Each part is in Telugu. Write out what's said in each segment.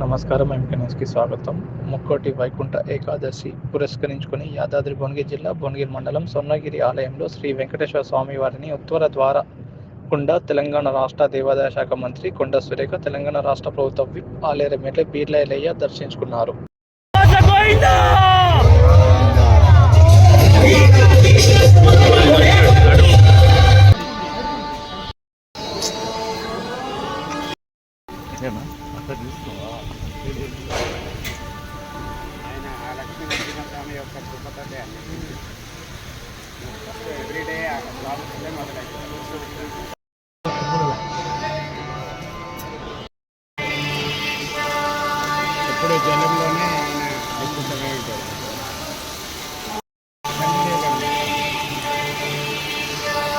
నమస్కారం. ఎంకే న్యూస్‌కి స్వాగతం. ముక్కోటి వైకుంఠ ఏకాదశి పురస్కరించుకుని యాదాద్రి భువనగిరి జిల్లా భువనగిరి మండలం స్వర్ణగిరి ఆలయంలో శ్రీ వెంకటేశ్వర స్వామి వారిని ఉత్తర ద్వార గుండా తెలంగాణ రాష్ట్ర దేవాదాయ శాఖ మంత్రి కొండా సురేఖ, తెలంగాణ రాష్ట్ర ప్రభుత్వ విప్ ఆలేరు ఎమ్మెల్యే బీర్లా ఎల్లయ్య దర్శించుకున్నారు. ఆయన ఆ లక్ష్మీ నరసింహస్వామి యొక్క కృపతోటే అన్ని ఎవ్రీడే ప్రాబ్లమ్స్లే మొదలవుతుంది. ఎప్పుడు జనంలోనే ఆయన అద్భుతంగా ఉంటారు.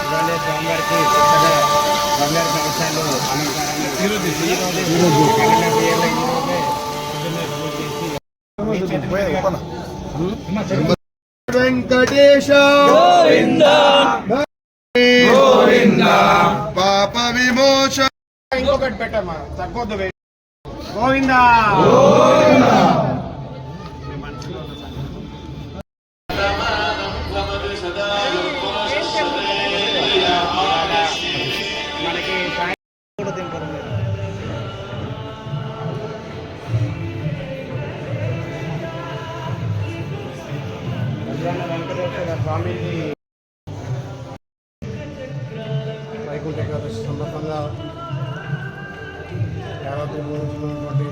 ఇవాళ స్వామివారికి కొత్తగా బంగారు కవచాలు అలంకారాన్ని వెంకటేశ గోవింద పాప విమోచ. ఇంకొకటి పెట్టమ్మా, తగ్గొద్దు. గోవిందా మనకి కూడా తింటారు. వెంకటేశ్వర స్వామికి వైకుంఠ ఏకాదశి సందర్భంగా యాదాద్రి ఉన్నటువంటి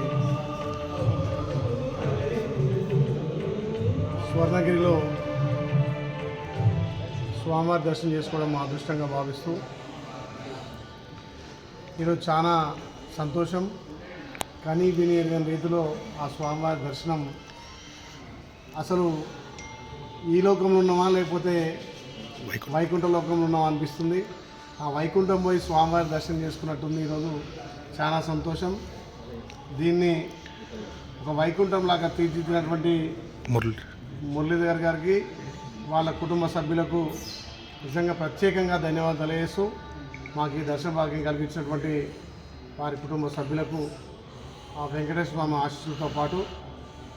స్వర్ణగిరిలో స్వామివారి దర్శనం చేసుకోవడం మా అదృష్టంగా భావిస్తూ ఈరోజు చాలా సంతోషం. కానీ విని ఎరిగిన రీతిలో ఆ స్వామివారి దర్శనం అసలు ఈ లోకంలో ఉన్నామా లేకపోతే వైకుంఠ లోకంలో ఉన్నామా అనిపిస్తుంది. ఆ వైకుంఠం పోయి స్వామివారి దర్శనం చేసుకున్నట్టుంది. ఈరోజు చాలా సంతోషం. దీన్ని ఒక వైకుంఠం లాగా తీర్చిదిద్దినటువంటి మురళీధర్ గారికి, వాళ్ళ కుటుంబ సభ్యులకు నిజంగా ప్రత్యేకంగా ధన్యవాదాలు తెలియజేస్తూ మాకు ఈ దర్శన భాగ్యం కలిగించినటువంటి వారి కుటుంబ సభ్యులకు ఆ వెంకటేశ్వర స్వామి ఆశీస్సులతో పాటు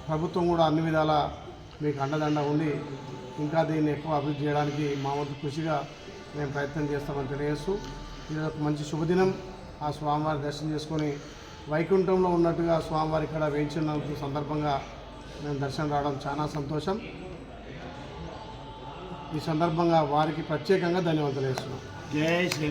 ప్రభుత్వం కూడా అన్ని విధాల మీకు అండదండ ఉండి ఇంకా దీన్ని ఎక్కువ అభివృద్ధి చేయడానికి మా వంతు కృషిగా మేము ప్రయత్నం చేస్తామని తెలియజేస్తూ ఇది ఒక మంచి శుభదినం. ఆ స్వామివారి దర్శనం చేసుకొని వైకుంఠంలో ఉన్నట్టుగా స్వామివారి ఇక్కడ వేయించిన సందర్భంగా మేము దర్శనం రావడం చాలా సంతోషం. ఈ సందర్భంగా వారికి ప్రత్యేకంగా ధన్యవాదాలు తెలియజేస్తున్నాం. జై శ్రీ